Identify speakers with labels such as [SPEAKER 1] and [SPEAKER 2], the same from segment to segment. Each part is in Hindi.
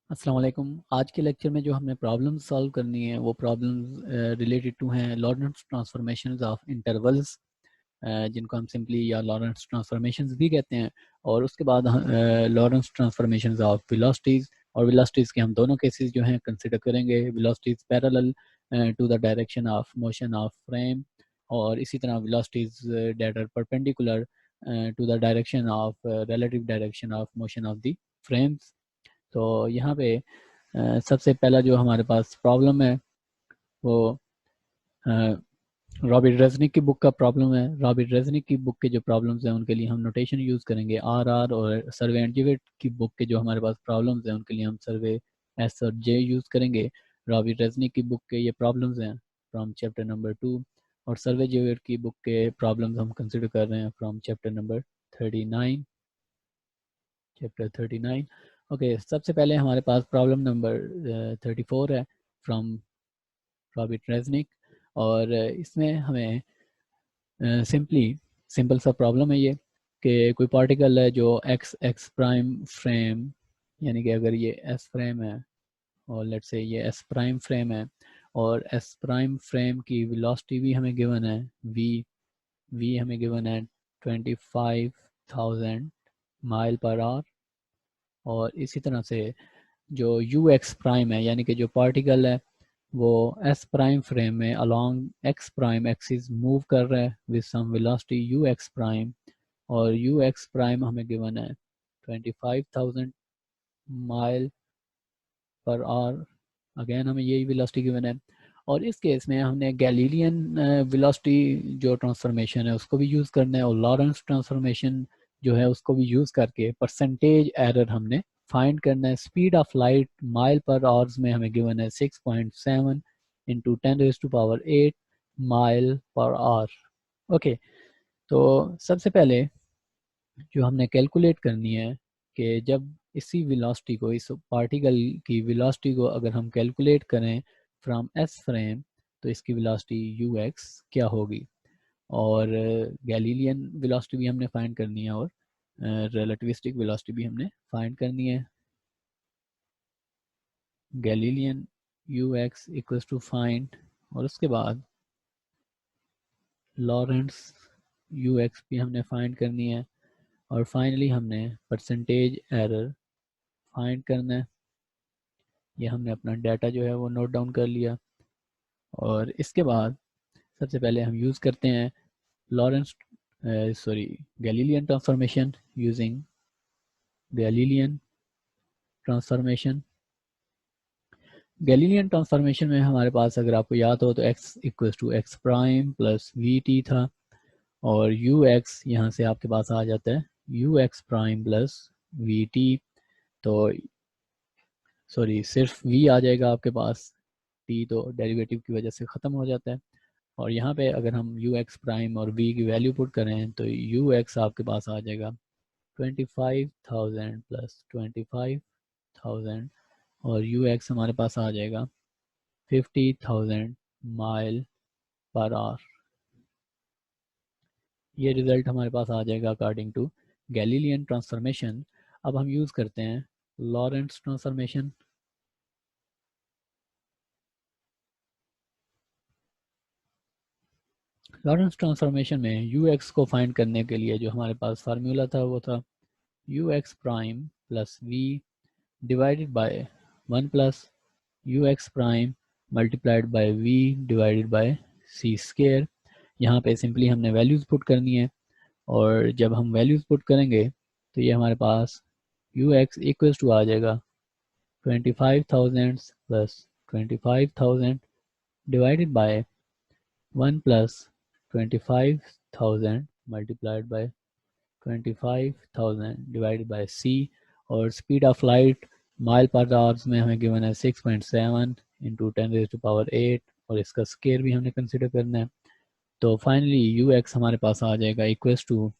[SPEAKER 1] अस्सलाम वालेकुम। आज के लेक्चर में जो हमने प्रॉब्लम्स सॉल्व करनी है वो प्रॉब्लम्स रिलेटेड टू हैं लॉरेंट्ज़ ट्रांसफॉर्मेशंस ऑफ इंटरवल्स, जिनको हम सिंपली या लॉरेंट्ज़ ट्रांसफॉर्मेशंस भी कहते हैं। और उसके बाद लॉरेंट्ज़ ट्रांसफॉर्मेशंस ऑफ वेलोसिटीज़, और वेलोसिटीज़ के हम दोनों केसेस जो हैं कंसिडर करेंगे। Velocities parallel to the direction of motion of frame, और इसी तरह velocities that are perpendicular to the direction of relative direction of motion of the frames. तो यहाँ पे सबसे पहला जो हमारे पास प्रॉब्लम है वो रॉबर्ट रेज़निक की बुक का प्रॉब्लम है। रॉबर्ट रेज़निक की बुक के जो प्रॉब्लम्स हैं उनके लिए हम नोटेशन यूज़ करेंगे आर, और सर्वे एंड जिवेट की बुक के जो हमारे पास प्रॉब्लम्स हैं उनके लिए हम सर्वे एस और जे यूज़ करेंगे। रॉबर्ट रेज़निक की बुक के ये प्रॉब्लम्स हैं फ्रॉम चैप्टर नंबर 2, और सर्वे जिवेट की बुक के प्रॉब्लम्स हम कंसिडर कर रहे हैं from chapter number 39, chapter 39। Okay, सबसे पहले हमारे पास प्रॉब्लम नंबर 34 है फ्रॉम रॉबर्ट रेज़निक, और इसमें हमें सिंपल सा प्रॉब्लम है ये कि कोई पार्टिकल है जो एक्स प्राइम फ्रेम, यानी कि अगर ये एस फ्रेम है और लेट्स से ये एस प्राइम फ्रेम है, और एस प्राइम फ्रेम की वेलोसिटी भी हमें गिवन है वी हमें गिवन है 25,000 माइल पर आवर। और इसी तरह से जो यू एक्स प्राइम है, यानी कि जो पार्टिकल है वो एस प्राइम फ्रेम में along x prime axis move कर रहा है with some velocity u x prime, और यू एक्स प्राइम हमें गिवन है 25,000 माइल पर आवर। अगेन हमें यही वेलोसिटी गिवन है, और इस केस में हमने गैलीलियन वेलोसिटी जो ट्रांसफॉर्मेशन है उसको भी यूज़ करना है, और लॉरेंस ट्रांसफॉर्मेशन जो है उसको भी यूज़ करके परसेंटेज एरर हमने फाइंड करना है। Speed of light mile per hours में हमें गिवन है 6.7 इंटू 10⁸ माइल पर आवर। ओके, तो सबसे पहले जो हमने कैलकुलेट करनी है कि जब इसी वेलोसिटी को, इस पार्टिकल की वेलोसिटी को अगर हम कैलकुलेट करें फ्रॉम एस फ्रेम, तो इसकी वेलोसिटी यू एक्स क्या होगी। और गैलीलियन वेलोसिटी भी हमने फाइंड करनी है, और रिलेटिविस्टिक वेलोसिटी भी हमने फाइंड करनी है। Galilean u x equals to find, और उसके बाद लॉरेंट्स यू एक्स भी हमने फाइंड करनी है, और फाइनली हमने परसेंटेज एरर फाइंड करना है। ये हमने अपना डाटा जो है वो नोट डाउन कर लिया, और इसके बाद सबसे पहले हम यूज़ करते हैं Lorentz Galilean transformation, using Galilean transformation. Galilean transformation में हमारे पास, अगर आपको याद हो, तो x equals to x prime plus v t था, और यू एक्स यहाँ से आपके पास आ जाता है u x prime plus v T. तो सिर्फ v आ जाएगा आपके पास, t तो डेरिवेटिव की वजह से ख़त्म हो जाता है। और यहाँ पे अगर हम यू एक्स प्राइम और v की वैल्यू पुट करें तो यू एक्स आपके पास आ जाएगा 25,000 प्लस 25,000, और यू एक्स हमारे पास आ जाएगा 50,000 माइल पर आवर। ये रिज़ल्ट हमारे पास आ जाएगा अकॉर्डिंग टू गैलीलियन ट्रांसफॉर्मेशन। अब हम यूज़ करते हैं लॉरेंट्ज़ ट्रांसफॉर्मेशन। लॉरेंट्ज़ ट्रांसफॉर्मेशन में यू एक्स को फाइंड करने के लिए जो हमारे पास फार्मूला था वो था u x prime plus v divided by 1 plus u x prime multiplied by v divided by c square. यहाँ पे सिंपली हमने वैल्यूज़ पुट करनी है, और जब हम वैल्यूज़ पुट करेंगे तो ये हमारे पास यू एक्स इक्वल्स टू आ जाएगा 25,000 plus 25,000 divided by 1 plus 25,000 multiplied by 25,000 divided by c. और speed of light mile per hours में हमें गिवन है 6.7 इंटू 10⁸, और इसका स्केयर भी हमने कंसिडर करना है। तो फाइनली यू एक्स हमारे पास आ जाएगा equals to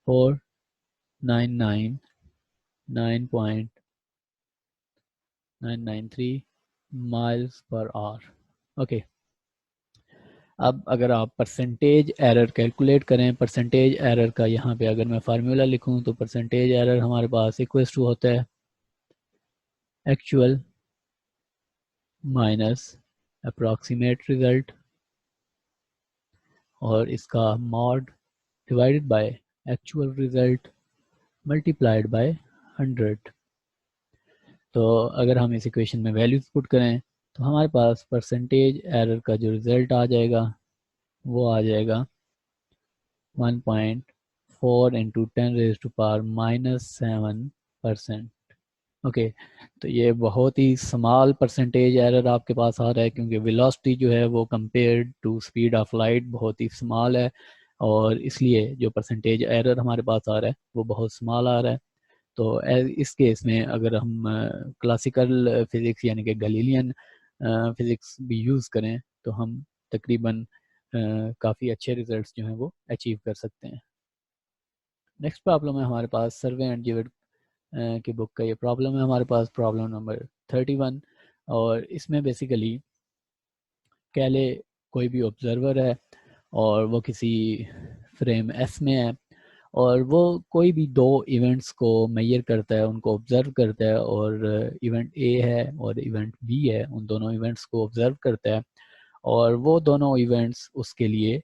[SPEAKER 1] 4,999.993 miles per hour. Okay, अब अगर आप परसेंटेज एरर कैलकुलेट करें, परसेंटेज एरर का यहाँ पे अगर मैं फार्मूला लिखूँ तो परसेंटेज एरर हमारे पास इक्वल्स टू होता है एक्चुअल माइनस अप्रॉक्सीमेट रिजल्ट और इसका mod divided by actual result multiplied by 100। तो अगर हम इस इक्वेशन में वैल्यूज पुट करें तो हमारे पास परसेंटेज एरर का जो रिजल्ट आ जाएगा वो आ जाएगा 1.4 इंटू 10⁻⁻⁷%। ओके, तो ये बहुत ही स्मॉल परसेंटेज एरर आपके पास आ रहा है क्योंकि वेलोसिटी जो है वो compare to speed of light बहुत ही स्मॉल है, और इसलिए जो परसेंटेज एरर हमारे पास आ रहा है वो बहुत स्मॉल आ रहा है। तो इस केस में अगर हम क्लासिकल फिज़िक्स यानी कि गलीलियन फिज़िक्स भी यूज़ करें तो हम तकरीबन काफ़ी अच्छे रिजल्ट्स जो हैं वो अचीव कर सकते हैं। नेक्स्ट प्रॉब्लम है हमारे पास सर्वे एंड जिवेट की बुक का ये प्रॉब्लम है हमारे पास, प्रॉब्लम नंबर 31। और इसमें बेसिकली कैले कोई भी ऑब्जर्वर है और वो किसी फ्रेम एस में है और वो कोई भी दो इवेंट्स को मेजर करता है, उनको ऑब्जर्व करता है, और इवेंट ए है और इवेंट बी है, उन दोनों इवेंट्स को ऑब्जर्व करता है और वो दोनों इवेंट्स उसके लिए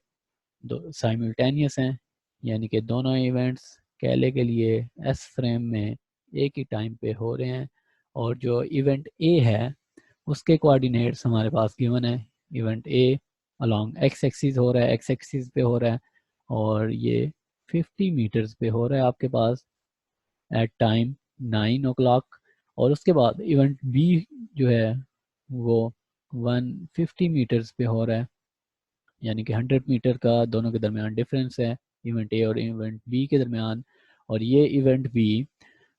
[SPEAKER 1] दो साइमल्टेनियस हैं, यानी कि दोनों इवेंट्स कैले के लिए एस फ्रेम में एक ही टाइम पे हो रहे हैं। और जो इवेंट ए है उसके कोऑर्डिनेट्स हमारे पास गिवन है। Event a along x axis हो रहा है, एक्स एक्सिस पे हो रहा है और ये 50 मीटर्स पे हो रहा है आपके पास एट टाइम 9 o'clock। और उसके बाद इवेंट बी जो है वो 150 मीटर्स पे हो रहा है, यानी कि 100 मीटर का दोनों के दरमियान डिफरेंस है इवेंट ए और इवेंट बी के दरमियान। और ये इवेंट बी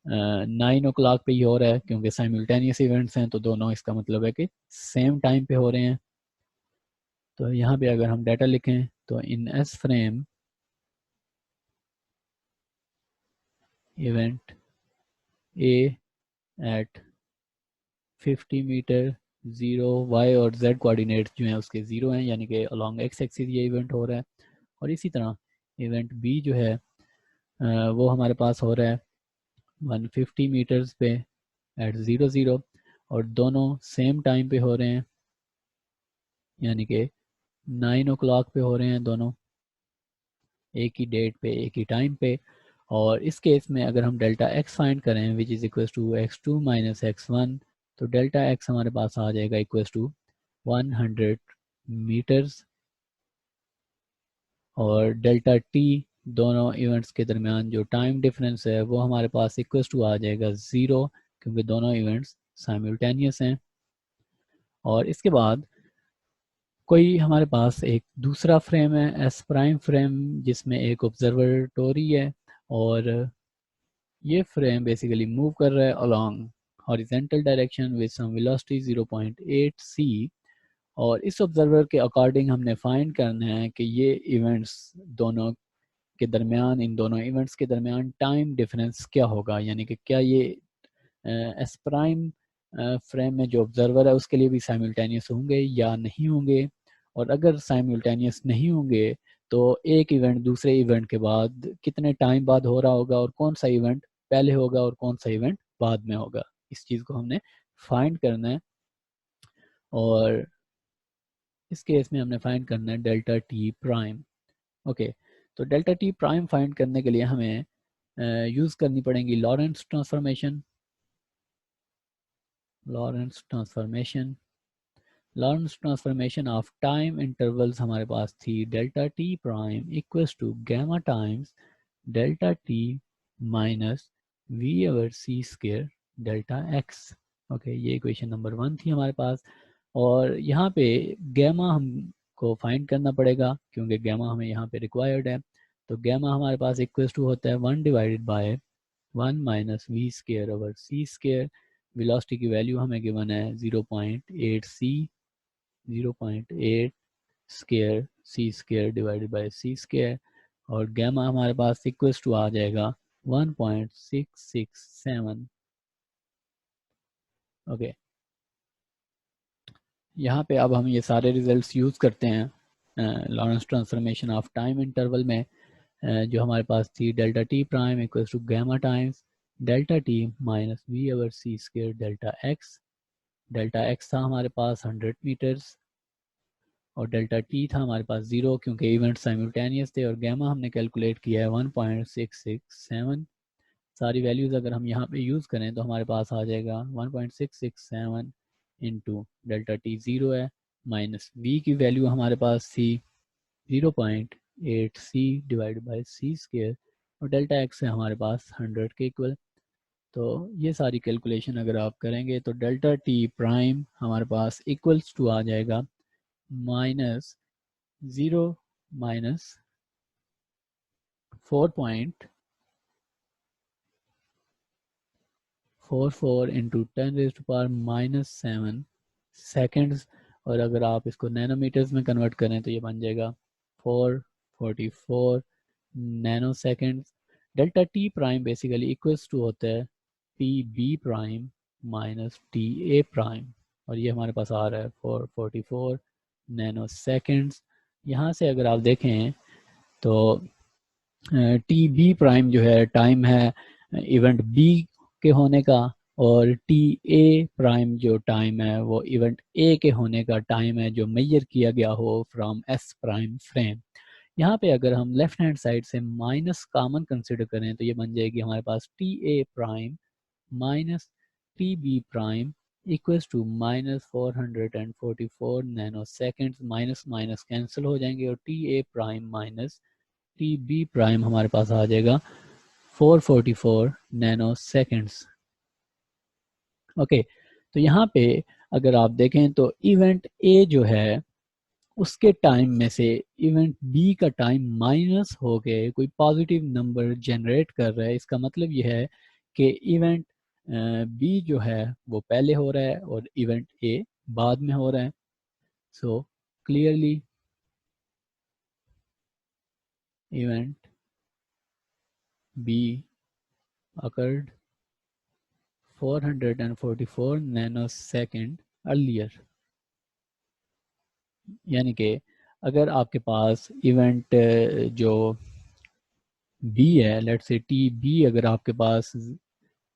[SPEAKER 1] 9 o'clock पे ही हो रहा है क्योंकि साइमल्टेनियस इवेंट्स हैं, तो दोनों इसका मतलब है कि सेम टाइम पे हो रहे हैं। तो यहाँ पे अगर हम डाटा लिखें तो in S frame event A at 50 meter 0 y और जेड कोऑर्डिनेट जो हैं उसके 0 हैं, यानी कि अलोंग एक्स एक्सिस ये इवेंट हो रहा है। और इसी तरह इवेंट बी जो है वो हमारे पास हो रहा है 150 मीटर्स पे एट 0 और दोनों सेम टाइम पे हो रहे हैं, यानी कि 9 o'clock पे हो रहे हैं दोनों, एक ही डेट पे एक ही टाइम पे। और इस केस में अगर हम डेल्टा एक्स फाइंड करें which is equal to x2 minus x1, तो डेल्टा एक्स हमारे पास आ जाएगा इक्वल टू 100 मीटर्स और डेल्टा टी दोनों इवेंट्स के दरमियान जो टाइम डिफरेंस है वो हमारे पास इक्वल टू आ जाएगा 0 क्योंकि दोनों इवेंट्स साइमल्टेनियस हैं। और इसके बाद कोई हमारे पास एक दूसरा फ्रेम है एस प्राइम फ्रेम जिसमें एक ऑब्जर्वेटरी है और ये फ्रेम बेसिकली मूव कर रहा है along horizontal direction with some velocity 0.8 c। और इस ऑब्जर्वर के अकॉर्डिंग हमने फाइंड करना है कि ये इवेंट्स दोनों के दरमियान, इन दोनों इवेंट्स के दरमियान टाइम डिफरेंस क्या होगा, यानी कि क्या ये एस प्राइम फ्रेम में जो ऑब्जर्वर है उसके लिए भी साइमल्टेनियस होंगे या नहीं होंगे। और अगर साइमल्टेनियस नहीं होंगे तो एक इवेंट दूसरे इवेंट के बाद कितने टाइम बाद हो रहा होगा और कौन सा इवेंट पहले होगा और कौन सा इवेंट बाद में होगा, इस चीज़ को हमने फाइंड करना है। और इस केस में हमने फाइंड करना है डेल्टा टी प्राइम। ओके, तो डेल्टा टी प्राइम फाइंड करने के लिए हमें यूज़ करनी पड़ेगी Lorentz transformation. Lorentz transformation Lorentz transformation of time intervals हमारे पास थी delta t prime equals to gamma times delta t minus v over c square delta x. Okay, ये इक्वेशन नंबर 1 थी हमारे पास। और यहाँ पे गैमा हमको फाइंड करना पड़ेगा क्योंकि गैमा हमें यहाँ पे रिक्वायर्ड है। तो गैमा हमारे पास इक्वल्स टू होता है 1 divided by 1 minus v square over c square. Velocity की वैल्यू हमें गिवन है 0.8 c, 0.8 square c square divided by c square. और गैमा हमारे पास इक्वल्स टू आ जाएगा 1.667। ओके, यहाँ पे अब हम ये सारे रिजल्ट्स यूज़ करते हैं Lorentz transformation of time interval में जो हमारे पास थी delta t prime equals to gamma times delta t minus v over c square delta x था हमारे पास 100 मीटर्स और डेल्टा टी था हमारे पास 0 क्योंकि इवेंट साइमल्टेनियस थे, और गैमा हमने कैलकुलेट किया है 1.667। सारी वैल्यूज़ अगर हम यहाँ पे यूज़ करें तो हमारे पास आ जाएगा 1.667 इंटू डेल्टा टी 0 है, माइनस वी की वैल्यू हमारे पास थी 0.8 सी डिवाइड बाई सी स्क्र, और डेल्टा एक्स है हमारे पास 100 के इक्वल। तो ये सारी कैलकुलेशन अगर आप करेंगे तो डेल्टा टी प्राइम हमारे पास इक्वल्स टू आ जाएगा माइनस 0 माइनस 4.44 इंटू 10⁻⁻7 सेकेंड्स, और अगर आप इसको नैनोमीटर्स में कन्वर्ट करें तो ये बन जाएगा 444 nanoseconds. Delta t prime basically equals to होता है t B prime minus t A prime, और ये हमारे पास आ रहा है 444 नैनो सेकेंड्स। यहाँ से अगर आप देखें तो टी बी प्राइम जो है टाइम है इवेंट बी के होने का, और टी ए प्राइम जो टाइम है वो इवेंट ए के होने का टाइम है जो मेजर किया गया हो फ्रॉम एस प्राइम फ्रेम। यहाँ पे अगर हम लेफ्ट हैंड साइड से माइनस कॉमन कंसिडर करें तो ये बन जाएगी हमारे पास t A prime minus t B prime equals to minus 444 nanoseconds, minus minus cancel हो जाएंगे और t A prime minus t B prime हमारे पास आ जाएगा 444 नैनो सेकेंड्स। ओके, तो यहाँ पे अगर आप देखें तो इवेंट ए जो है उसके टाइम में से इवेंट बी का टाइम माइनस हो के कोई पॉजिटिव नंबर जनरेट कर रहा है। इसका मतलब यह है कि इवेंट बी जो है वो पहले हो रहा है और इवेंट ए बाद में हो रहा है। So clearly event B occurred 444 nanosecond earlier, यानी कि अगर आपके पास इवेंट जो बी है, लेट्स से टी बी, अगर आपके पास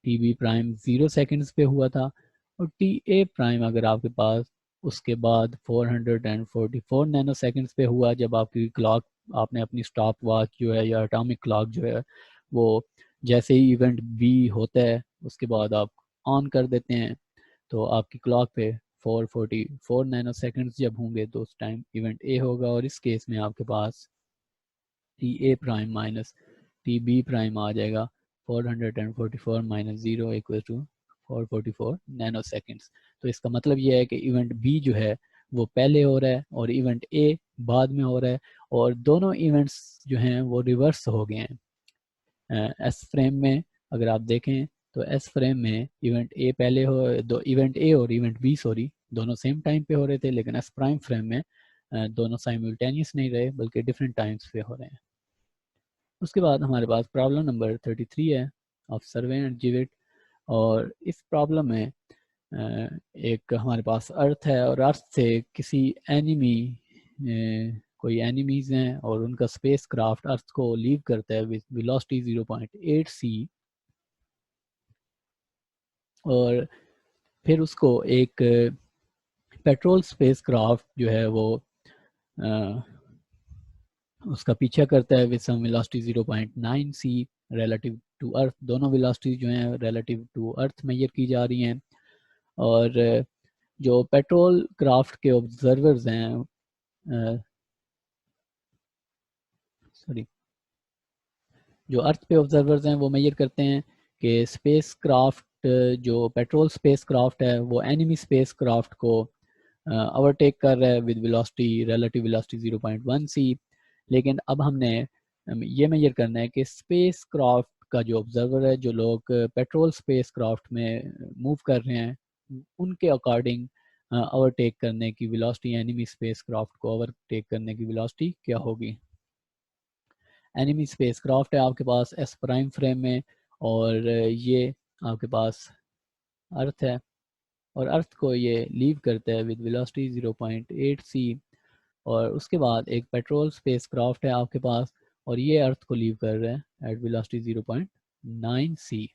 [SPEAKER 1] टी बी प्राइम 0 सेकेंड्स पे हुआ था और टी ए प्राइम अगर आपके पास उसके बाद 444 नैनो सेकेंड्स पे हुआ, जब आपकी क्लॉक, आपने अपनी स्टॉप वॉच जो है या एटॉमिक क्लॉक जो है वो जैसे ही इवेंट बी होता है उसके बाद आप ऑन कर देते हैं, तो आपकी क्लॉक पे 444 नैनो सेकेंड्स जब होंगे तो उस टाइम इवेंट ए होगा, और इस केस में आपके पास t A prime minus t B prime आ जाएगा 444 minus 0 equal to 444 nanoseconds. तो इसका मतलब ये है कि इवेंट बी जो है वो पहले हो रहा है और इवेंट ए बाद में हो रहा है, और दोनों इवेंट्स जो हैं वो रिवर्स हो गए हैं। एस फ्रेम में अगर आप देखें तो एस फ्रेम में इवेंट ए पहले हो, दो इवेंट ए और इवेंट बी सॉरी दोनों सेम टाइम पे हो रहे थे, लेकिन एस प्राइम फ्रेम में दोनों साइमल्टेनियस नहीं रहे बल्कि डिफरेंट टाइम्स पे हो रहे हैं। उसके बाद हमारे पास प्रॉब्लम नंबर 33 है ऑफ सर्वे एंड जिविट, और इस प्रॉब्लम में एक हमारे पास अर्थ है और अर्थ से किसी एनिमी कोई एनिमीज हैं और उनका स्पेस क्राफ्ट अर्थ को लीव करता है विद वेलोसिटी 0.8 सी, और फिर उसको एक पेट्रोल स्पेस क्राफ्ट जो है वो उसका पीछा करता है with some velocity 0.9 c relative to earth. दोनों वेलोसिटी जो हैं रिलेटिव टू अर्थ मेजर की जा रही हैं, और जो पेट्रोल क्राफ्ट के ऑब्जर्वर्स हैं सॉरी जो अर्थ पे ऑब्जर्वर्स हैं वो मेजर करते हैं कि स्पेस क्राफ्ट जो पेट्रोल स्पेस क्राफ्ट है वो एनिमी स्पेस क्राफ्ट को ओवरटेक कर रहा है विद वेलोसिटी रिलेटिव वेलोसिटी 0.1 सी। लेकिन अब हमने ये मेजर करना है कि स्पेस क्राफ्ट का जो ऑब्जर्वर है, जो लोग पेट्रोल स्पेस क्राफ्ट में मूव कर रहे हैं, उनके अकॉर्डिंग ओवरटेक करने की वेलोसिटी, एनिमी स्पेस क्राफ्ट को ओवरटेक करने की वेलोसिटी क्या होगी। एनिमी स्पेस क्राफ्ट है आपके पास एस प्राइम फ्रेम में, और ये आपके पास अर्थ है, और अर्थ को ये लीव करता है विद वेलोसिटी 0.8 सी, और उसके बाद एक पेट्रोल स्पेस क्राफ्ट है आपके पास और ये अर्थ को लीव कर रहे हैं एट वेलोसिटी 0.9 सी।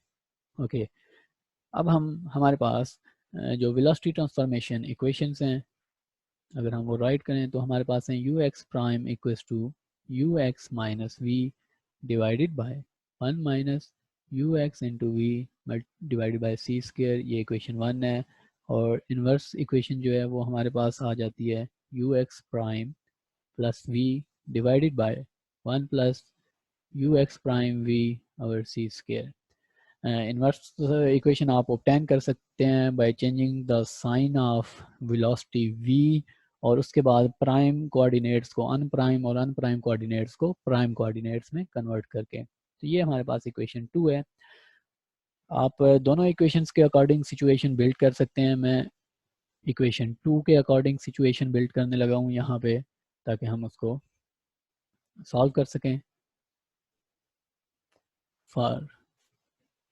[SPEAKER 1] ओके, अब हमारे पास जो वेलोसिटी ट्रांसफॉर्मेशन इक्वेशंस हैं, अगर हम वो राइट करें तो हमारे पास है u x prime equals to u x minus v divided by 1 minus u x into v divided by c square. ये इक्वेशन 1 है। और इन्वर्स इक्वेशन जो है वो हमारे पास आ जाती है u x prime plus v divided by 1 plus u x prime v और सी स्क्वायर। इन्वर्स इक्वेशन आप ऑब्टेन कर सकते हैं by changing the sign of velocity v, और उसके बाद प्राइम कोऑर्डिनेट्स को अनप्राइम और अनप्राइम कोऑर्डिनेट्स को प्राइम कोऑर्डिनेट्स में कन्वर्ट करके। तो ये हमारे पास इक्वेशन 2 है। आप दोनों इक्वेशंस के अकॉर्डिंग सिचुएशन बिल्ड कर सकते हैं। मैं इक्वेशन 2 के अकॉर्डिंग सिचुएशन बिल्ड करने लगा हूँ यहाँ पे, ताकि हम उसको सॉल्व कर सकें। For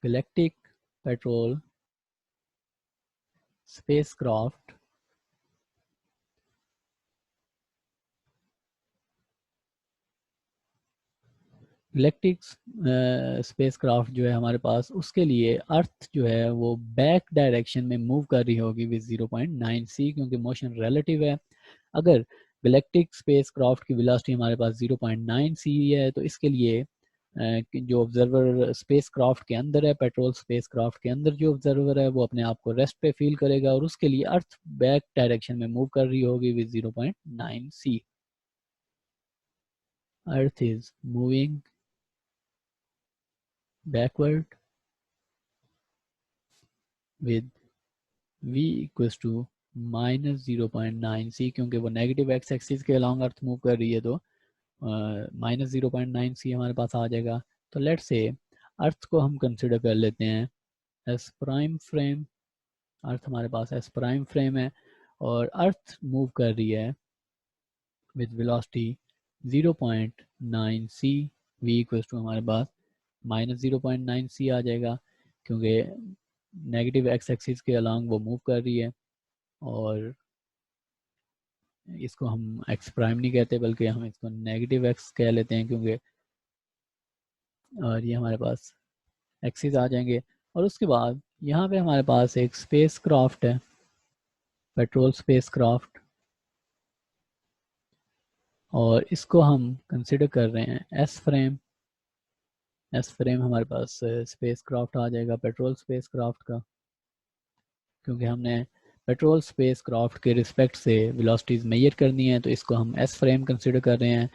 [SPEAKER 1] galactic petrol spacecraft, galactic spacecraft जो है हमारे पास, उसके लिए अर्थ जो है वो बैक डायरेक्शन में मूव कर रही होगी विद 0.9 सी, क्योंकि मोशन रिलेटिव है। अगर गैलेक्टिक स्पेसक्राफ्ट की वेलोसिटी हमारे पास 0.9 सी है, तो इसके लिए जो ऑब्जर्वर स्पेसक्राफ्ट के अंदर है, पेट्रोल स्पेसक्राफ्ट के अंदर जो ऑब्जर्वर है वो अपने आप को रेस्ट पे फील करेगा, और उसके लिए अर्थ बैक डायरेक्शन में मूव कर रही होगी with 0.9 c. Earth is moving backward with v equals to minus 0.9 c, क्योंकि वो नेगेटिव एक्स एक्सिस के अलॉन्ग अर्थ मूव कर रही है, तो माइनस 0.9 सी हमारे पास आ जाएगा। तो लेट से अर्थ को हम कंसिडर कर लेते हैं एस प्राइम फ्रेम। अर्थ हमारे पास एस प्राइम फ्रेम है और अर्थ मूव कर रही है with velocity 0.9 c. v equals to हमारे पास माइनस 0.9 सी आ जाएगा, क्योंकि नेगेटिव एक्स एक्सिस के अलॉन्ग वो मूव कर रही है। और इसको हम एक्स प्राइम नहीं कहते, बल्कि हम इसको नेगेटिव एक्स कह लेते हैं, क्योंकि और ये हमारे पास एक्सिस आ जाएंगे। और उसके बाद यहाँ पे हमारे पास एक स्पेस क्राफ्ट है, पेट्रोल स्पेस क्राफ्ट, और इसको हम कंसिडर कर रहे हैं एस फ्रेम। एस फ्रेम हमारे पास स्पेस क्राफ्ट आ जाएगा पेट्रोल स्पेस क्राफ्ट का, क्योंकि हमने पेट्रोल स्पेस क्राफ्ट के रिस्पेक्ट से वेलोसिटीज मेजर करनी है, तो इसको हम एस फ्रेम कंसिडर कर रहे हैं।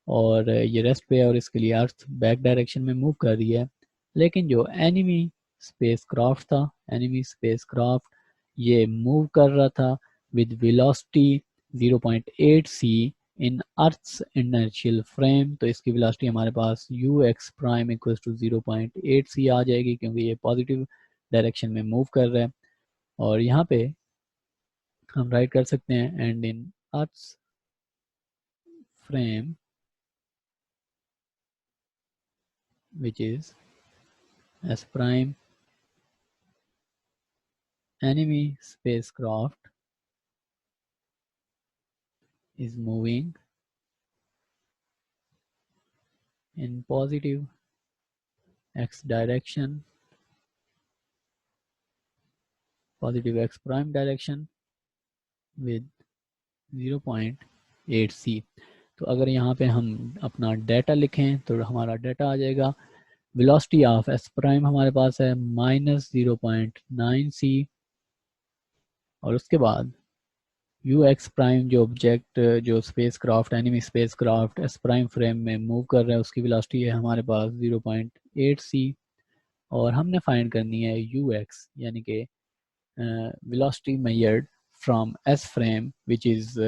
[SPEAKER 1] और ये रेस्ट पे है और इसके लिए अर्थ बैक डायरेक्शन में मूव कर रही है। लेकिन जो एनिमी स्पेस क्राफ्ट था, एनिमी स्पेस क्राफ्ट ये मूव कर रहा था with velocity 0.8 c in earth's inertial frame. तो इसकी वेलोसिटी हमारे पास u x prime equals to 0.8 c आ जाएगी, क्योंकि ये पॉजिटिव डायरेक्शन में मूव कर रहा है। और यहाँ पे हम राइट कर सकते हैं and in earth's frame which is S prime, enemy spacecraft is moving in positive x direction, positive x prime direction with 0.8 c। तो अगर यहाँ पे हम अपना डाटा लिखें तो हमारा डाटा आ जाएगा, वेलोसिटी ऑफ एस प्राइम हमारे पास है माइनस 0.9 सी, और उसके बाद यू एक्स प्राइम जो ऑब्जेक्ट जो space craft enemy space craft S prime frame में मूव कर रहा है उसकी वेलोसिटी है हमारे पास 0.8 सी। और हमने फाइंड करनी है यू एक्स, यानी कि velocity measured from S frame which is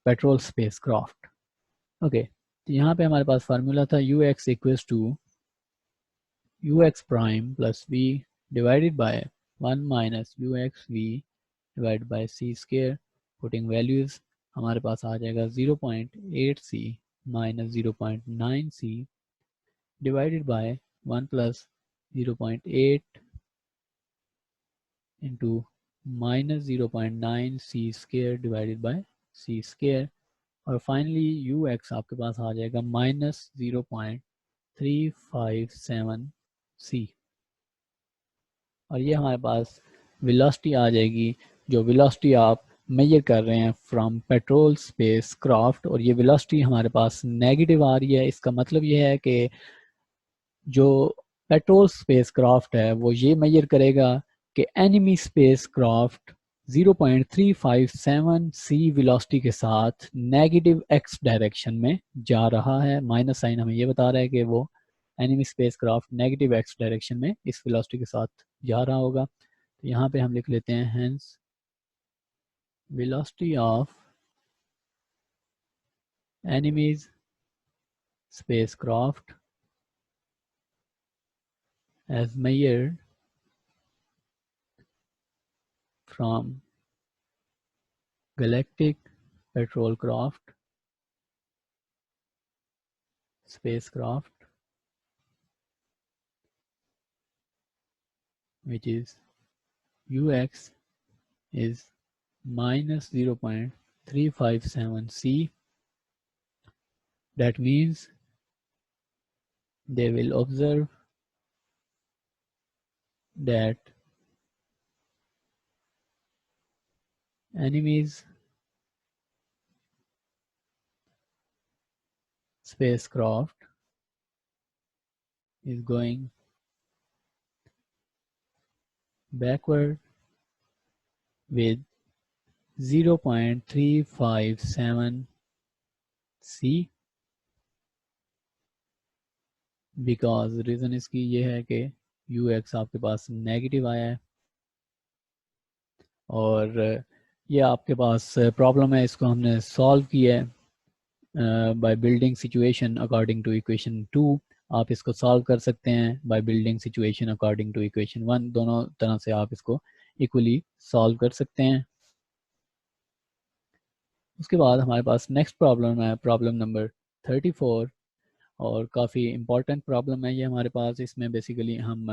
[SPEAKER 1] patrol spacecraft. Okay, तो यहाँ पे हमारे पास फार्मूला था u x equals to u x prime plus v divided by 1 minus u x v divide by c square. Putting values हमारे पास आ जाएगा 0.8 c minus 0.9 c divided by 1 प्लस 0.8 into minus 0.9 c square divided by c square. और फाइनली यू एक्स आपके पास आ जाएगा माइनस 0.357 सी। और ये हमारे पास वेलोसिटी आ जाएगी, जो वेलोसिटी आप मेजर कर रहे हैं फ्रॉम पेट्रोल स्पेस क्राफ्ट, और ये वेलोसिटी हमारे पास नेगेटिव आ रही है। इसका मतलब ये है कि जो पेट्रोल स्पेस क्राफ्ट है वो ये मेजर करेगा कि एनिमी स्पेस क्राफ्ट 0.357 सी वेलोसिटी के साथ नेगेटिव एक्स डायरेक्शन में जा रहा है। माइनस साइन हमें ये बता रहा है कि वो enemy space craft negative x direction में इस वेलोसिटी के साथ जा रहा होगा। तो यहाँ पे हम लिख लेते हैं hence velocity of enemies spacecraft as measured from galactic patrol craft spacecraft, which is ux is minus 0.357 c. That means they will observe that enemies spacecraft is going backward with 0.357 c, because reason इसकी ये है कि यू एक्स आपके पास नेगेटिव आया है, और ये आपके पास प्रॉब्लम है, इसको हमने सॉल्व किया है by building situation according to equation 2। आप इसको सॉल्व कर सकते हैं by building situation according to equation 1। दोनों तरह से आप इसको इक्वली सॉल्व कर सकते हैं। उसके बाद हमारे पास नेक्स्ट प्रॉब्लम है, प्रॉब्लम नंबर 34, और काफ़ी इम्पॉर्टेंट प्रॉब्लम है ये हमारे पास। इसमें बेसिकली हम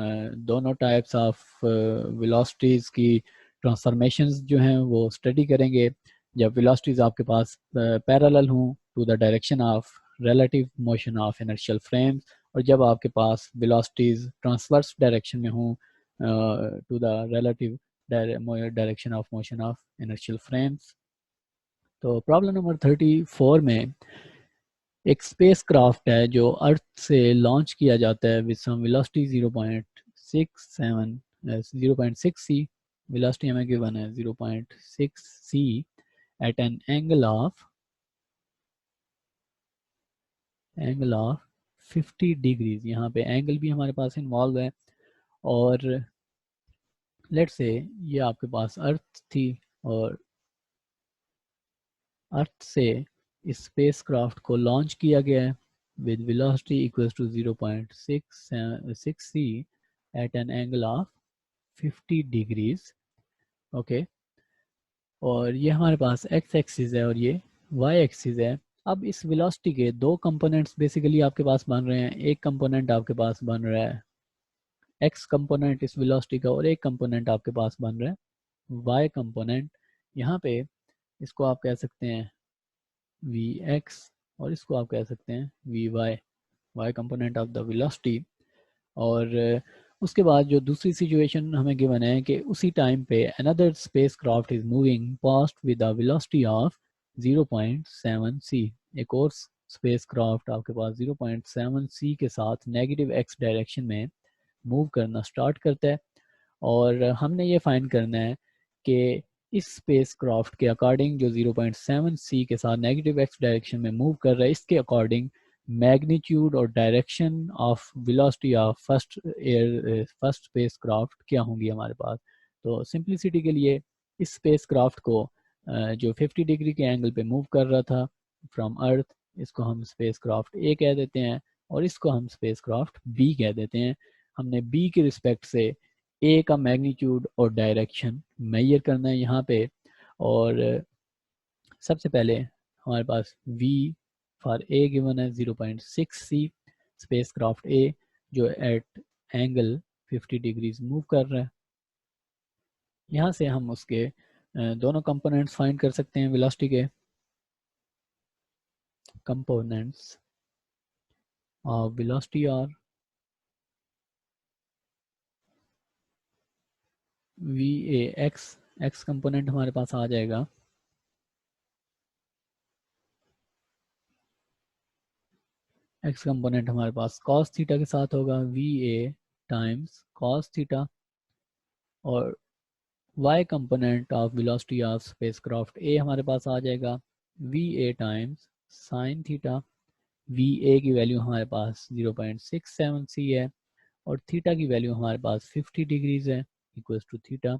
[SPEAKER 1] दोनों टाइप्स ऑफ वेलोसिटीज़ की ट्रांसफॉर्मेशंस जो हैं वो स्टडी करेंगे। जब वेलोसिटीज़ आपके पास पैरेलल हों to the direction of relative motion of inertial frames, और जब आपके पास वेलोसिटीज़ ट्रांसवर्स डायरेक्शन में हों to the relative direction of motion of inertial frames. तो प्रॉब्लम नंबर 34 में एक स्पेस क्राफ्ट है जो अर्थ से लॉन्च किया जाता है with some velocity 0.6 c. Velocity हमें गिवन है 0.6 c at an angle of 50 degrees. यहाँ पे एंगल भी हमारे पास इन्वॉल्व है, और लेट्स से ये आपके पास अर्थ थी, और अर्थ से इस स्पेस क्राफ्ट को लॉन्च किया गया है with velocity equals to 0.6 c at an angle of 50 degrees। Okay, और ये हमारे पास x एक्सिस है और ये y एक्सिस है। अब इस वेलोसिटी के दो कंपोनेंट्स बेसिकली आपके पास बन रहे हैं। एक कंपोनेंट आपके पास बन रहा है x कंपोनेंट इस वेलोसिटी का, और एक कंपोनेंट आपके पास बन रहा है y कंपोनेंट। यहाँ पे इसको आप कह सकते हैं vx, और इसको आप कह सकते हैं vy, y component of the velocity. और उसके बाद जो दूसरी सिचुएशन हमें गिवन है कि उसी टाइम पे another space craft is moving past with a velocity of 0.7 सी। एक और स्पेस क्राफ्ट आपके पास 0.7 सी के साथ नेगेटिव एक्स डायरेक्शन में मूव करना स्टार्ट करता है, और हमने ये फाइंड करना है कि इस स्पेस क्राफ्ट के अकॉर्डिंग जो 0.7 सी के साथ नेगेटिव एक्स डायरेक्शन में मूव कर रहा है, इसके अकॉर्डिंग मैग्नीट्यूड और direction of velocity of first space craft क्या होंगी हमारे पास। तो सिंप्लिसिटी के लिए इस स्पेस क्राफ्ट को जो 50 डिग्री के एंगल पे मूव कर रहा था फ्रॉम अर्थ, इसको हम स्पेस क्राफ्ट ए कह देते हैं, और इसको हम स्पेस क्राफ्ट बी कह देते हैं। हमने बी के रिस्पेक्ट से ए का मैग्नीट्यूड और डायरेक्शन मेजर करना है यहाँ पे। और सबसे पहले हमारे पास v फॉर ए गिवन है 0.6 सी, स्पेस क्राफ्ट ए जो एट एंगल 50 डिग्रीज मूव कर रहा है। यहाँ से हम उसके दोनों कंपोनेंट्स फाइंड कर सकते हैं वेलोसिटी के। Components of velocity are v A x component हमारे पास आ जाएगा एक्स कंपोनेंट हमारे पास कॉस थीटा के साथ होगा v A times cos theta, और y component of velocity of spacecraft A हमारे पास आ जाएगा v A times sine theta. V A की वैल्यू हमारे पास 0.67 सी है और थीटा की वैल्यू हमारे पास 50 डिग्रीज है इक्वल्स टू थीटा।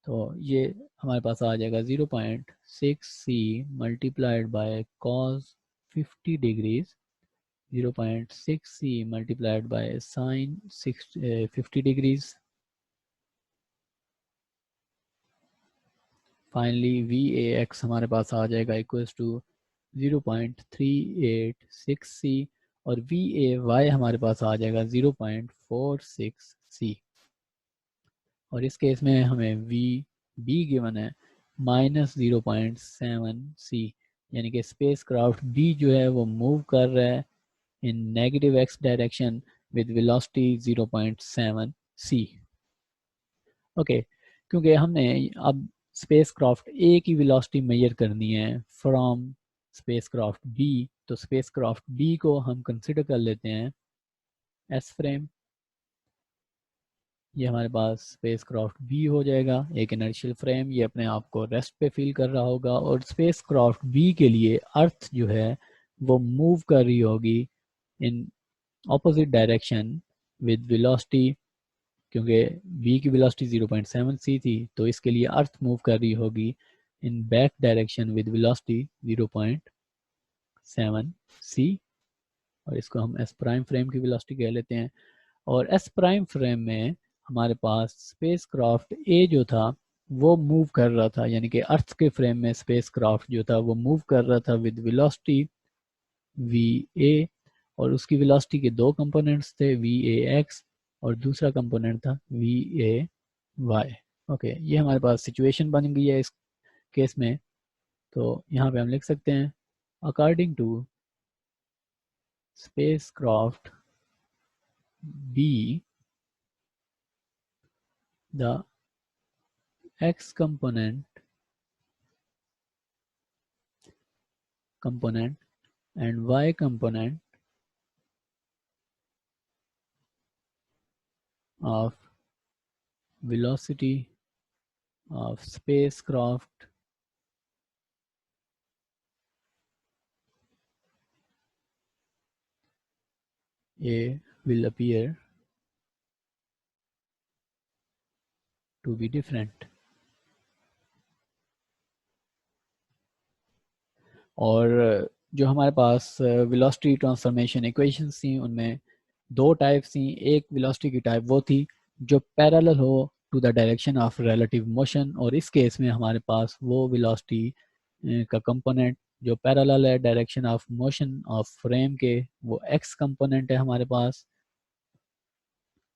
[SPEAKER 1] तो ये हमारे पास आ जाएगा 0.6 c multiplied by cos 50 degrees, 0.6 c multiplied by sine 50 degrees. Finally v A x हमारे पास आ जाएगा इक्वल्स टू 0.386 सी और वी ए वाई हमारे पास आ जाएगा 0.46 सी। और इस केस में हमें वी बी गिवन है -0.7 सी, यानी कि स्पेस क्राफ्ट बी जो है वो मूव कर रहा है in negative x direction with velocity 0.7 c. Okay, क्योंकि हमने अब स्पेस क्राफ्ट ए की वेलोसिटी मेजर करनी है फ्रॉम स्पेस क्राफ्ट बी, तो स्पेस क्राफ्ट बी को हम कंसिडर कर लेते हैं एस फ्रेम। ये हमारे पास स्पेस क्राफ्ट बी हो जाएगा, एक इनर्शियल फ्रेम, ये अपने आप को रेस्ट पे फील कर रहा होगा और स्पेस क्राफ्ट बी के लिए अर्थ जो है वो मूव कर रही होगी in opposite direction with velocity, क्योंकि बी की वेलोसिटी 0.7 सी थी तो इसके लिए अर्थ मूव कर रही होगी in back direction with velocity 0.7 सी, और इसको हम एस प्राइम फ्रेम की वेलोसिटी कह लेते हैं। और एस प्राइम फ्रेम में हमारे पास स्पेस क्राफ्ट ए जो था वो मूव कर रहा था, यानी कि अर्थ के फ्रेम में स्पेस क्राफ्ट जो था वो मूव कर रहा था विद वेलोसिटी वी ए, और उसकी वेलोसिटी के दो कंपोनेंट्स थे वी ए एक्स और दूसरा कंपोनेंट था वी ए वाई। ओके, ये हमारे पास सिचुएशन बन गई है इस केस में। तो यहाँ पे हम लिख सकते हैं according to spacecraft B the x component and y component of velocity of spacecraft A will appear to be different। और जो हमारे पास वेलोसिटी ट्रांसफॉर्मेशन इक्वेशंस थी उनमें दो टाइप्स थी। एक वेलोसिटी की टाइप वो थी जो पैरेलल हो to the direction of relative motion, और इस केस में हमारे पास वो वेलोसिटी का कंपोनेंट जो पैरेलल है direction of motion of frame के, वो एक्स कंपोनेंट है हमारे पास।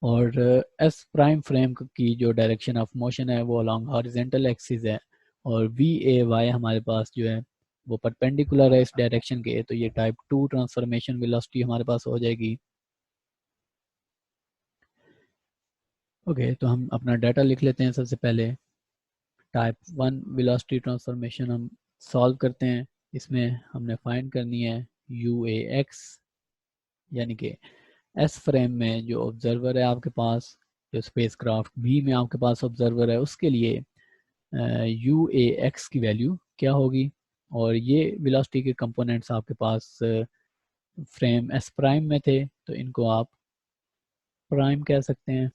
[SPEAKER 1] और एस प्राइम फ्रेम की जो डायरेक्शन ऑफ मोशन है वो अलॉन्ग हॉरिजेंटल एक्सिस है, और वी ए वाई हमारे पास जो है वो परपेंडिकुलर है इस डायरेक्शन के, तो ये टाइप 2 ट्रांसफॉर्मेशन वेलोसिटी हमारे पास हो जाएगी। ओके, तो हम अपना डाटा लिख लेते हैं। सबसे पहले टाइप 1 वेलोसिटी ट्रांसफॉर्मेशन हम सॉल्व करते हैं। इसमें हमने फाइंड करनी है यू ए एक्स, यानी कि एस फ्रेम में जो ऑब्जर्वर है आपके पास, जो स्पेसक्राफ्ट बी में आपके पास ऑब्जर्वर है, उसके लिए यू ए एक्स की वैल्यू क्या होगी। और ये वेलोसिटी के कंपोनेंट्स आपके पास फ्रेम एस प्राइम में थे तो इनको आप प्राइम कह सकते हैं।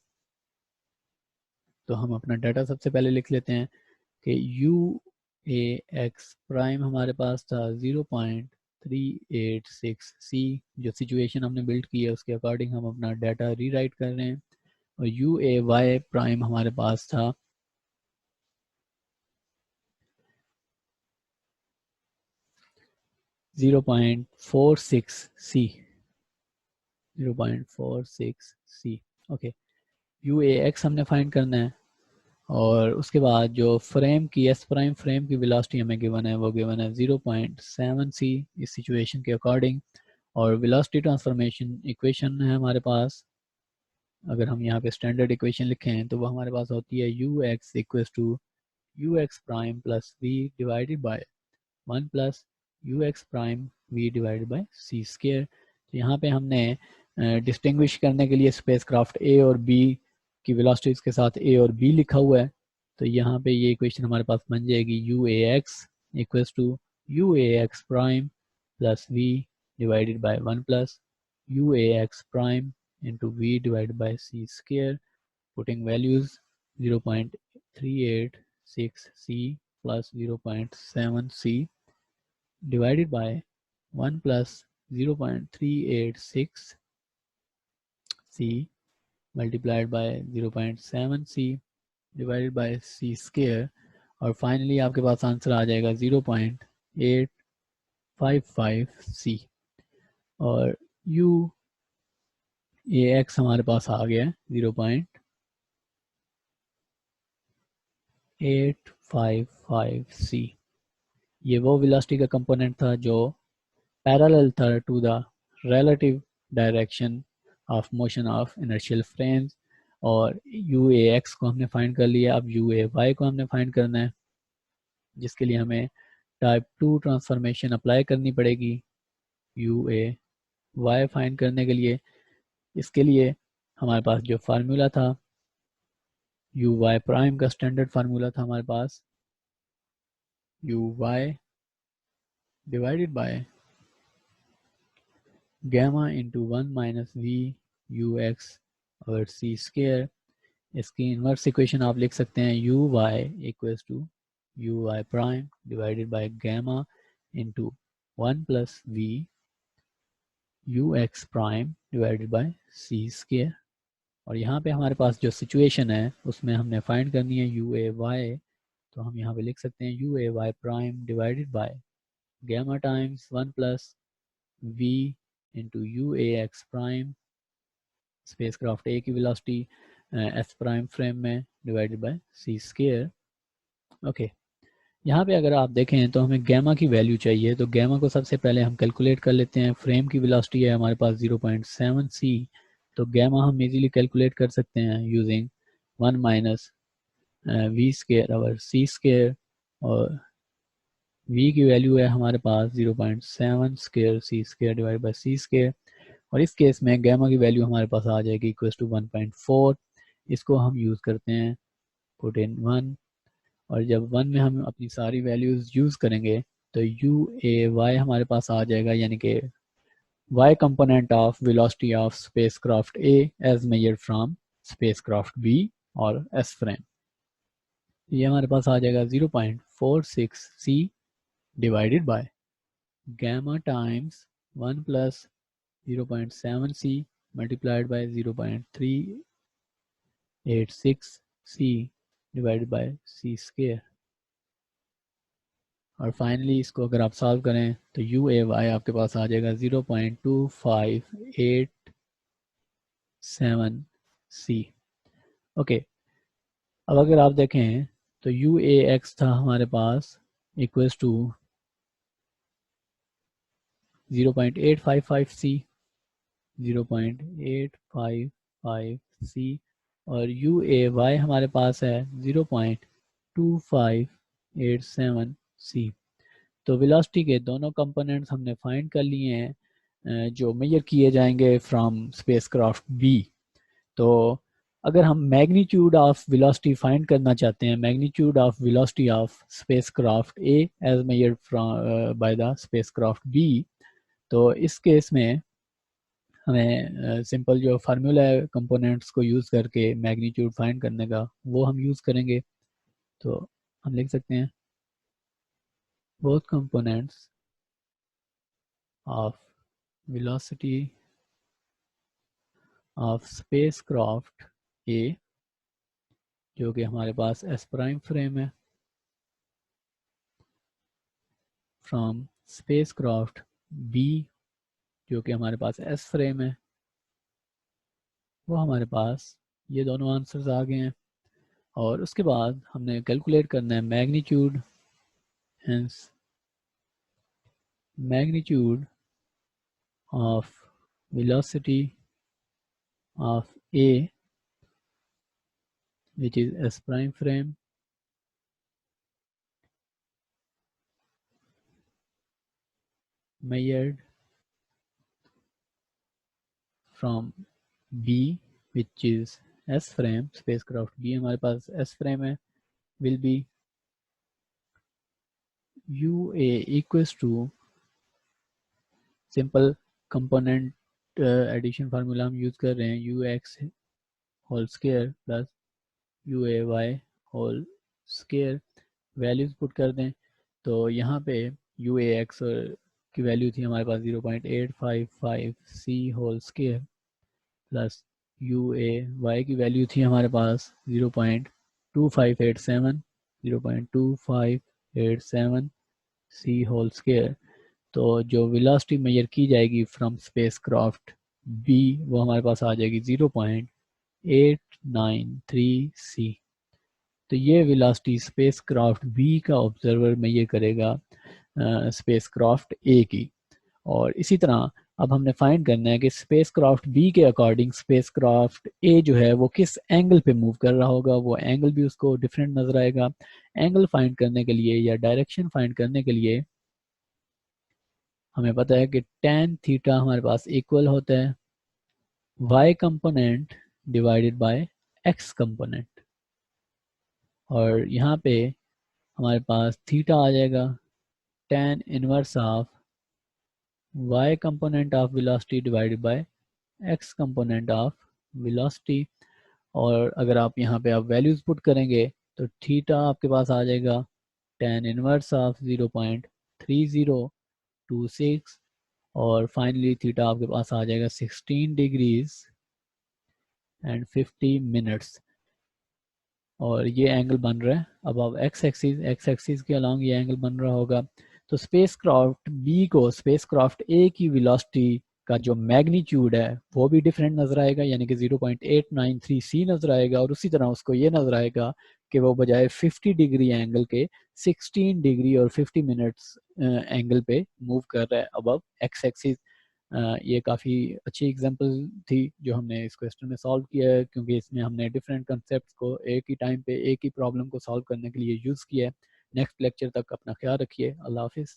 [SPEAKER 1] तो हम अपना डाटा सबसे पहले लिख लेते हैं कि यू ए एक्स प्राइम हमारे पास था 0.386 सी। जो सिचुएशन हमने बिल्ड की है उसके अकॉर्डिंग हम अपना डाटा रीराइट कर रहे हैं। और यू ए वाई प्राइम हमारे पास था 0.46 सी, 0.46 सी। ओके, यू ए एक्स हमने फाइंड करना है, और उसके बाद जो फ्रेम की एस प्राइम फ्रेम की वेलोसिटी हमें गिवन है वो गिवन है 0.7 सी इस सिचुएशन के अकॉर्डिंग। और वेलोसिटी ट्रांसफॉर्मेशन इक्वेशन है हमारे पास अगर हम यहाँ पे स्टैंडर्ड इक्वेशन लिखें तो वो हमारे पास होती है u x equals to u x prime plus v divided by 1 plus u x prime v divided by c square. तो यहाँ पे हमने डिस्टिंग्विश करने के लिए स्पेसक्राफ्ट ए और बी की वेलोसिटीज के साथ ए और बी लिखा हुआ है। तो यहाँ पे ये इक्वेशन हमारे पास बन जाएगी u A x equals to u A x prime plus v divided by 1 plus u A x prime into v divided by c square, putting values 0.386 c plus 0.7 c divided by 1 plus 0.386 c multiplied by 0.7 c divided by c square, और फाइनली आपके पास आंसर आ जाएगा 0.855 c। और u ए एक्स हमारे पास आ गया है 0.855 c। ये वो वेलोसिटी का कंपोनेंट था जो पैरेलल था to the relative direction of motion of inertial frames. और यू ए एक्स को हमने फाइंड कर लिया, अब यू ए वाई को हमने फाइंड करना है, जिसके लिए हमें टाइप 2 ट्रांसफॉर्मेशन अप्लाई करनी पड़ेगी यू ए वाई फाइंड करने के लिए। इसके लिए हमारे पास जो फार्मूला था यू वाई प्राइम का स्टैंडर्ड फार्मूला था हमारे पास u y divided by gamma into 1 minus v u x और c स्क्वायर। इसकी इन्वर्स इक्वेशन आप लिख सकते हैं u y equals to u y prime divided by gamma into 1 plus v u x prime divided by c square. और यहाँ पे हमारे पास जो सिचुएशन है उसमें हमने फाइंड करनी है यू ए वाई। तो हम यहाँ पे लिख सकते हैं u A y prime divided by gamma times 1 plus v into u A x prime spacecraft A की वेलोसिटी एस प्राइम फ्रेम में divided by c square. Okay, यहाँ पे अगर आप देखें तो हमें गैमा की वैल्यू चाहिए, तो गैमा को सबसे पहले हम कैलकुलेट कर लेते हैं। फ्रेम की वेलोसिटी है हमारे पास 0.7 सी, तो गैमा हम इजीली कैलकुलेट कर सकते हैं यूजिंग 1 माइनस वी स्क्वायर और सी स्क्वायर। और v की वैल्यू है हमारे पास 0.7 square c square divide by c square. और इस केस में गैमा की वैल्यू हमारे पास आ जाएगी इक्वल टू 1.4। इसको हम यूज़ करते हैं पुट इन 1, और जब 1 में हम अपनी सारी वैल्यूज़ यूज़ करेंगे तो यू ए वाई हमारे पास आ जाएगा, यानी कि y component of velocity of spacecraft A as measured from spacecraft B और एस फ्रेम। ये हमारे पास आ जाएगा 0.46 c divided by gamma times 1 plus 0.7 c multiplied by 0.386 c divided by c square। और फाइनली इसको अगर आप सॉल्व करें तो यू ए वाई आपके पास आ जाएगा 0.2587 c। ओके, अब अगर आप देखें तो यू ए एक्स था हमारे पास इक्वल्स टू 0.855 c 0.855 c, और यू ए वाई हमारे पास है 0.2587 c। तो वेलोसिटी के दोनों कंपोनेंट्स हमने फाइंड कर लिए हैं जो मेजर किए जाएंगे फ्रॉम स्पेसक्राफ्ट बी। तो अगर हम मैग्नीट्यूड ऑफ वेलोसिटी फाइंड करना चाहते हैं, magnitude of velocity of spacecraft A as measured from by the spacecraft B, तो इस केस में हमें सिंपल जो फार्मूला है कंपोनेंट्स को यूज़ करके मैग्नीट्यूड फाइंड करने का वो हम यूज़ करेंगे। तो हम लिख सकते हैं both components of velocity of spacecraft A, जो कि हमारे पास एस प्राइम फ्रेम है, फ्रॉम स्पेसक्राफ्ट बी जो कि हमारे पास एस फ्रेम है, वो हमारे पास ये दोनों आंसर्स आ गए हैं। और उसके बाद हमने कैलकुलेट करना है magnitude, hence magnitude of velocity of A, which is S prime frame, measured from B, which is S frame, spacecraft B हमारे पास S frame है, will be UA equals to simple component addition formula हम यूज कर रहे हैं, UX whole square plus UAY whole square, values put कर दें तो यहाँ पे UAX की वैल्यू थी हमारे पास 0.855 C whole square plus UAY की वैल्यू थी हमारे पास 0.2587 C होल स्क्वायर। तो जो वेलोसिटी मेजर की जाएगी फ्रॉम स्पेसक्राफ्ट बी वो हमारे पास आ जाएगी 0.893 C। तो ये वेलोसिटी स्पेसक्राफ्ट बी का ऑब्जर्वर मेजर करेगा स्पेसक्राफ्ट ए की। और इसी तरह अब हमने फाइंड करना है कि स्पेसक्राफ्ट बी के अकॉर्डिंग स्पेसक्राफ्ट ए जो है वो किस एंगल पे मूव कर रहा होगा, वो एंगल भी उसको डिफरेंट नजर आएगा। एंगल फाइंड करने के लिए या डायरेक्शन फाइंड करने के लिए हमें पता है कि tan थीटा हमारे पास इक्वल होता है y component divided by x component, और यहाँ पे हमारे पास थीटा आ जाएगा tan inverse of y component of velocity divided by x component of velocity. और अगर आप यहाँ पे आप वैल्यूज पुट करेंगे तो थीटा आपके पास आ जाएगा tan इनवर्स ऑफ 0.3026 और फाइनली थीटा आपके पास आ जाएगा 16 डिग्रीज एंड 50 मिनट्स। और ये एंगल बन रहा है अब एक्स एक्सिस के अलॉन्ग ये एंगल बन रहा होगा। तो स्पेसक्राफ्ट बी को स्पेसक्राफ्ट ए की वेलोसिटी का जो मैग्नीट्यूड है वो भी डिफरेंट नजर आएगा, यानी कि 0.893 C नजर आएगा, और उसी तरह उसको ये नजर आएगा कि वो बजाय 50 डिग्री एंगल के 16 डिग्री और 50 मिनट्स एंगल पे मूव कर रहा है अबव एक्स एक्सिस। ये काफ़ी अच्छी एग्जांपल थी जो हमने इस क्वेश्चन में सॉल्व किया है, क्योंकि इसमें हमने डिफरेंट कंसेप्ट को एक ही टाइम पे एक ही प्रॉब्लम को सॉल्व करने के लिए यूज़ किया है। नेक्स्ट लेक्चर तक अपना ख्याल रखिए। अल्लाह हाफिज़।